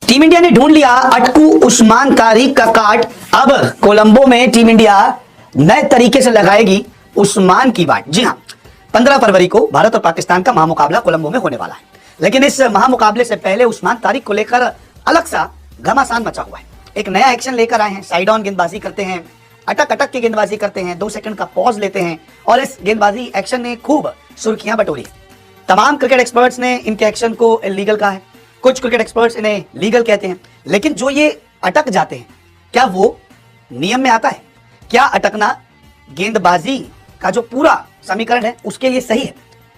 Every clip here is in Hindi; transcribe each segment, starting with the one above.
टीम इंडिया ने ढूंढ लिया अटकू उस्मान तारिक का काट। अब कोलंबो में टीम इंडिया नए तरीके से लगाएगी उस्मान की बाट। जी हां, 15 फरवरी को भारत और पाकिस्तान का महामुकाबला कोलंबो में होने वाला है, लेकिन इस महामुकाबले से पहले उस्मान तारिक को लेकर अलग सा घमासान मचा हुआ है। एक नया एक्शन लेकर आए हैं, साइड ऑन गेंदबाजी करते हैं, अटक अटक की गेंदबाजी करते हैं, 2 सेकंड का पॉज लेते हैं और इस गेंदबाजी एक्शन ने खूब सुर्खियां बटोरी। तमाम क्रिकेट एक्सपर्ट्स ने इनके एक्शन को इलीगल कहा है, कुछ क्रिकेट एक्सपर्ट्स इन्हें लीगल कहते हैं। लेकिन जो ये अटक जाते हैं, क्या वो नियम में आता है? क्या अटकना गेंदबाजी का जो पूरा समीकरण है उसके लिए सही है?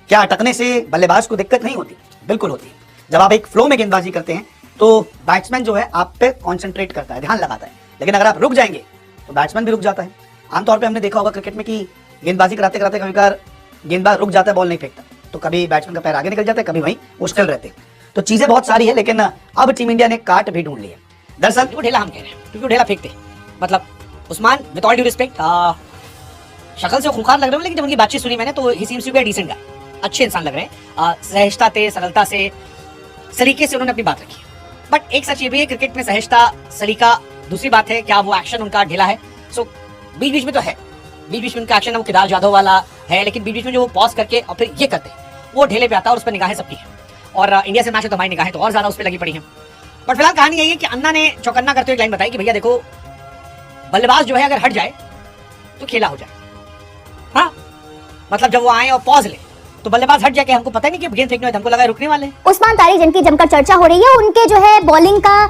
क्या अटकने से बल्लेबाज को दिक्कत नहीं होती? बिल्कुल होती है। जब आप एक फ्लो में गेंदबाजी करते हैं तो बैट्समैन जो है आप पे कॉन्सेंट्रेट करता है, ध्यान लगाता है, लेकिन अगर आप रुक जाएंगे तो बैट्समैन भी रुक जाता है। आमतौर पे हमने देखा होगा क्रिकेट में कि गेंदबाजी कराते कराते कभी कभार गेंदबाज रुक जाता है, बॉल नहीं फेंकता, तो कभी बैट्समैन का पैर आगे निकल जाता है, कभी वहीं वो स्टिल रहते हैं। तो चीजें बहुत सारी है, लेकिन अब टीम इंडिया ने काट भी ढूंढ ली है। दरअसल क्यों ढेला हम कह रहे हैं, क्योंकि ढेला फेंकते मतलब Usman with all due respect शक्ल से खूंखार लग रहे हो, लेकिन जब उनकी बातचीत सुनी मैंने तो ही seems to be a decent guy, अच्छे इंसान लग रहे हैं। सहजता से, सरलता से, सलीके से उन्होंने अपनी बात रखी। बट एक सच ये भी है, क्रिकेट में सहजता सलीका दूसरी बात है, क्या वो एक्शन उनका ढीला है? सो बीच बीच में तो है, बीच बीच में उनका एक्शन है वो केदार जाधव वाला है, लेकिन बीच बीच में जो वो पॉज करके और फिर ये करते हैं वो ढेले पे आता है और उस पर निगाहें सबकी है। और इंडिया से मैच है तो हमारी निगाहें तो और ज्यादा उस पर लगी पड़ी है। बट फिलहाल कहानी यही है कि अन्ना ने चौकन्ना करते हुए एक लाइन बताई कि भैया देखो, बल्लेबाज जो है अगर हट जाए तो खेला हो जाए। हाँ, मतलब जब वो आए और पॉज ले तो बल्लेबाज हट जाके हमको पता ही नहीं कि गेंद फेंकने में हमको लगा रुकने वाले। उस्मान तारिक जिनकी जमकर चर्चा हो रही है, उनके जो है बॉलिंग का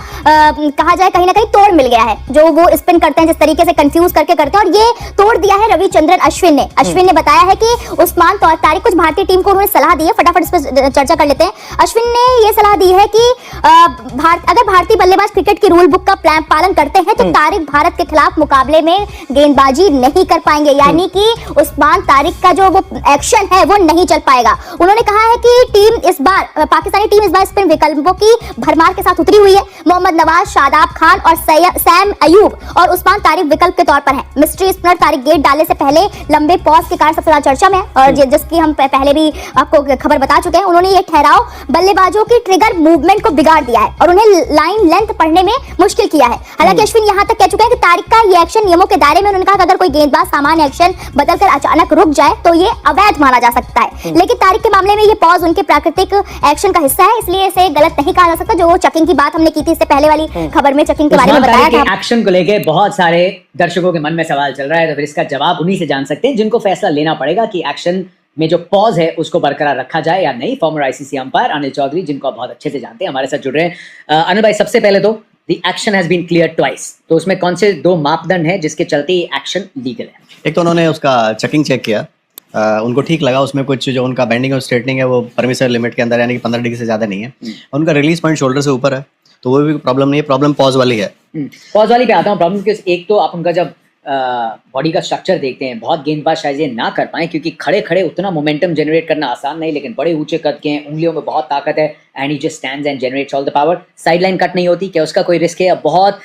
कहा जाए कहीं ना कहीं तोड़ मिल गया है। जो वो स्पिन करते हैं जिस तरीके से कंफ्यूज करके करते हैं, और ये तोड़ दिया है रविचंद्रन अश्विन ने। अश्विन ने बताया है कि उस्मान तारिक, कुछ भारतीय टीम को उन्होंने सलाह दी है, फटाफट इस पर चर्चा कर लेते हैं। अश्विन ने ये सलाह दी है कि अगर भारतीय बल्लेबाज क्रिकेट की रूल बुक का पालन करते हैं तो तारिक भारत के खिलाफ मुकाबले में गेंदबाजी नहीं कर पाएंगे, यानी कि उस्मान तारिक का जो वो एक्शन है वो नहीं पाएगा। उन्होंने कहा है कि टीम इस बार, पाकिस्तानी टीम इस बार स्पिन विकल्पों की भरमार के साथ उतरी हुई है। मोहम्मद नवाज, शादाब खान और सैम अयूब और उस्मान तारिक विकल्प के तौर पर है। मिस्ट्री स्पिनर तारिक गेट डालने से पहले लंबे पॉज के कारण सबसे ज्यादा चर्चा में है, और जिसकी हम पहले भी आपको खबर बता चुके हैं। उन्होंने ये ठहराव बल्लेबाजों की ट्रिगर मूवमेंट को बिगाड़ दिया है और उन्हें लाइन लेंथ पढ़ने में मुश्किल किया है। हालांकि अश्विन यहां तक कह चुके हैं कि तारिक का ये एक्शन नियमों के दायरे में। उन्होंने कहा कि अगर कोई गेंदबाज सामान्य एक्शन बदलकर अचानक रुक जाए तो ये अवैध माना जा सकता है, लेकिन तारिक के मामले में ये पॉज उनके प्राकृतिक एक्शन का हिस्सा है, इसलिए इसे गलत नहीं कहा जा सकता। जो चेकिंग की बात हमने की थी इससे पहले वाली खबर में, चेकिंग के बारे में बताया था। एक्शन को लेके बहुत सारे दर्शकों के मन में सवाल चल रहा है, तो फिर इसका जवाब उन्हीं से जान सकते हैं जिनको फैसला लेना पड़ेगा कि एक्शन में जो पॉज है उसको बरकरार रखा जाए या नहीं। Former ICC umpire Anil Chaudhary, जिनको आप बहुत अच्छे से जानते हैं, हमारे साथ जुड़ रहे हैं। अनिल भाई, सबसे पहले तो the action has been clear twice, तो उसमें कौन से 2 मापदंड हैं जिसके चलते एक्शन लीगल है? एक तो उन्होंने उसका चेकिंग चेक किया, उनको ठीक लगा, उसमें कुछ जो उनका बेंडिंग और स्ट्रेटनिंग है वो परमिशन लिमिट के अंदर, यानी कि 15 डिग्री से ज़्यादा नहीं है। उनका रिलीज पॉइंट शोल्डर से ऊपर है, तो वो भी प्रॉब्लम नहीं है। प्रॉब्लम पॉज वाली है। पॉज वाली पे आता हूँ। प्रॉब्लम क्योंकि एक तो आप उनका जब बॉडी का स्ट्रक्चर देखते हैं, बहुत गेंदबाज शायद ये ना कर पाए क्योंकि खड़े खड़े उतना मोमेंटम जनरेट करना आसान नहीं, लेकिन बड़े ऊंचे कद के हैं, उंगलियों में बहुत ताकत है, and he just stands and generates all the power. Sideline cut नहीं होती, क्या उसका कोई रिस्क है? बहुत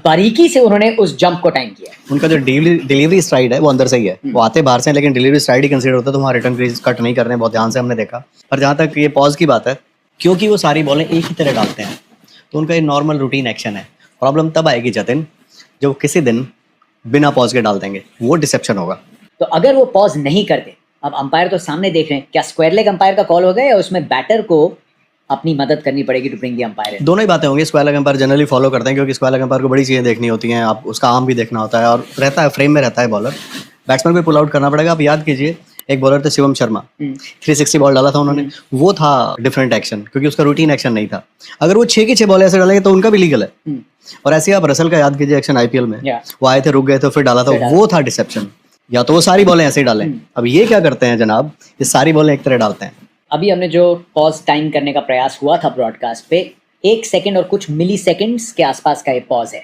बारीकी से उन्होंने उस जंप को टाइम किया। उनका जो डिलीवरी स्ट्राइड है वो अंदर से ही है, वो आते बाहर से हैं, लेकिन डिलीवरी स्ट्राइड ही कंसीडर होता है, तो वहाँ रिटर्न क्रीज कट नहीं कर रहे हैं, बहुत ध्यान से हमने देखा। पर जहाँ तक ये पॉज की बात है, क्योंकि वो सारी बॉलें एक ही तरह डालते हैं, तो उनका ये नॉर्मल रूटीन एक्शन है। प्रॉब्लम तब आएगी जतिन जब किसी दिन बिना पॉज के डाल देंगे, वो डिसेप्शन होगा। तो अगर वो पॉज नहीं करते, अब अंपायर तो सामने देख रहे हैं, क्या स्क्वायर लेग अंपायर का कॉल होगा या उसमें बैटर को अपनी मदद करनी पड़ेगी टू ब्रिंग द अंपायर? दोनों ही बातें होंगी। Square leg umpire generally follow करते हैं, क्योंकि स्क्वायर लेग अंपायर को बड़ी चीज़ें देखनी होती हैं, आप उसका आर्म भी देखना होता है और रहता है फ्रेम में रहता है बॉलर। बैट्समैन को पुल आउट करना पड़ेगा। आप याद कीजिए, एक बॉलर थे शिवम शर्मा, 360 बॉल डाला था उन्होंने, वो था डिफरेंट एक्शन, क्योंकि उसका रूटीन एक्शन नहीं था। अगर वो 6 की 6 बॉल ऐसे डालेंगे तो उनका भी लीगल है। और ऐसे आप रसल का याद कीजिए एक्शन आईपीएल में, वो आए थे, रुक गए थे, फिर डाला था, वो था डिसेप्शन। या तो वो सारी बॉलें ऐसे ही डालें। अब ये क्या करते हैं जनाब, ये सारी बॉलें एक तरह डालते हैं। अभी हमने जो पॉज टाइम करने का प्रयास हुआ था ब्रॉडकास्ट पे, 1 सेकंड और कुछ मिली सेकेंड्स के आसपास का ये पॉज है।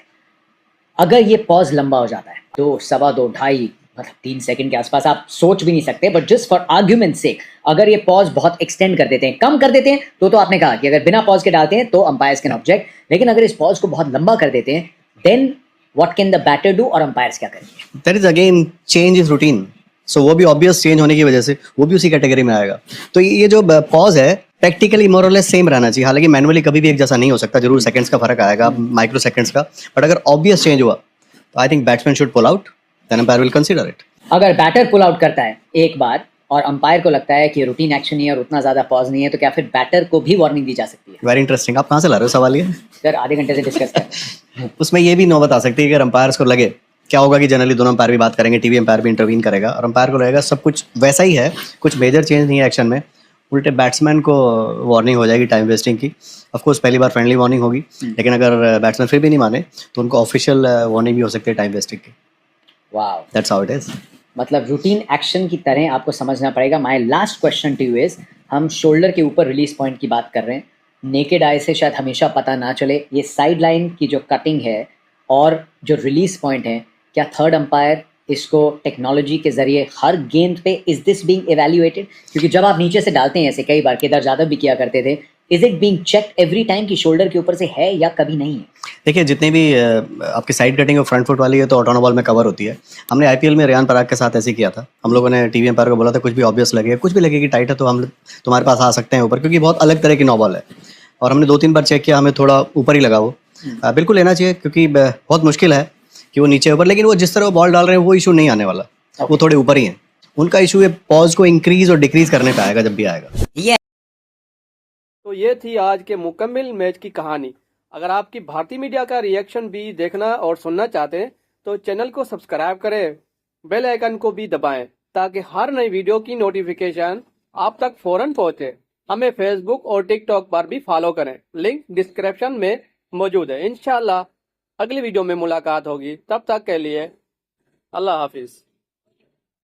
अगर ये पॉज लंबा हो जाता है तो 2.25, 2.5 मतलब 3 सेकंड के आसपास, आप सोच भी नहीं सकते। But just for argument sake, अगर ये पॉज बहुत एक्सटेंड कर देते हैं, कम कर देते हैं, तो आपने कहा कि अगर बिना पॉज के डालते हैं तो अंपायर्स कैन ऑब्जेक्ट, लेकिन अगर इस पॉज को बहुत लंबा कर देते हैं, then what can the batter do, और अंपायर्स क्या करेंगे? That is again change is routine. So वो भी ऑब्वियस चेंज होने की वजह से वो भी उसी कैटेगरी में आएगा। तो ये जो पॉज है टेक्निकली मोरलेस सेम रहना चाहिए, हालांकि मैनुअली कभी भी एक जैसा नहीं हो सकता, जरूर सेकंड्स का फर्क आएगा, माइक्रो सेकंड्स का, बट अगर ऑब्वियस चेंज हुआ तो I think batsman should pull out, then umpire will consider it. अगर बैटर पुल आउट करता है एक बार और अंपायर को लगता है कि रूटीन एक्शन नहीं है और उतना ज्यादा पॉज नहीं है, तो क्या फिर बैटर को भी वार्निंग दी जा सकती है? वेरी इंटरेस्टिंग, आप कहाँ से ला रहे हो सवाल ये? सर आधे घंटे से डिस्कस कर रहे हैं। उसमें ये भी नौबत आ सकती है कि अगर अंपायर्स को लगे, क्या होगा कि जनरली दोनों अंपायर भी बात करेंगे, टीवी अंपायर भी इंटरवीन करेगा, और अंपायर को लगेगा सब कुछ वैसा ही है, कुछ मेजर चेंज नहीं है एक्शन में, उल्टे बैट्समैन को वार्निंग हो जाएगी टाइम वेस्टिंग की। ऑफ कोर्स पहली बार फ्रेंडली वार्निंग होगी, लेकिन अगर बैट्समैन फिर भी नहीं माने तो उनको ऑफिशियल वार्निंग भी हो सकती है टाइम वेस्टिंग की। Wow, that's how it is. मतलब रूटीन एक्शन की तरह आपको समझना पड़ेगा। My last question to you is, हम शोल्डर के ऊपर रिलीज पॉइंट की बात कर रहे हैं, नेकेड आई से शायद हमेशा पता ना चले, ये साइड लाइन की जो कटिंग है और जो रिलीज पॉइंट है, क्या थर्ड अंपायर इसको टेक्नोलॉजी के जरिए हर गेंद पे इज दिस बीइंग इवैल्यूएटेड? क्योंकि जब आप नीचे से डालते हैं ऐसे, कई बार केदार जाधव भी किया करते थे, is it being checked every time कि शोल्डर के ऊपर से है या कभी नहीं है? देखिए, जितनी भी आपकी साइड कटिंग और फ्रंट फुट वाली है तो ऑटोनो बॉल में कवर होती है। हमने आईपीएल में रेयान पराग के साथ ऐसे ही किया था। हम लोगों ने टीवी अंपायर को बोला था कुछ भी ऑब्वियस लगे, कुछ भी लगे कि टाइट है तो हम तुम्हारे पास आ सकते हैं ऊपर, क्योंकि बहुत अलग तरह की नो बॉल है। और हमने 2-3 बार चेक किया, हमें थोड़ा ऊपर ही लगा वो। बिल्कुल लेना चाहिए, क्योंकि बहुत मुश्किल है कि वो नीचे ऊपर, लेकिन वो जिस तरह बॉल डाल रहे हैं वो इशू नहीं आने वाला, वो थोड़े ऊपर ही है। उनका इशू है पॉज को इंक्रीज और डिक्रीज करने पे आएगा जब भी आएगा। तो ये थी आज के मुकम्मल मैच की कहानी। अगर आपकी भारतीय मीडिया का रिएक्शन भी देखना और सुनना चाहते हैं तो चैनल को सब्सक्राइब करें, बेल आइकन को भी दबाएं ताकि हर नई वीडियो की नोटिफिकेशन आप तक फौरन पहुंचे। हमें फेसबुक और टिकटॉक पर भी फॉलो करें, लिंक डिस्क्रिप्शन में मौजूद है। इंशाल्लाह अगली वीडियो में मुलाकात होगी, तब तक के लिए अल्लाह हाफिज।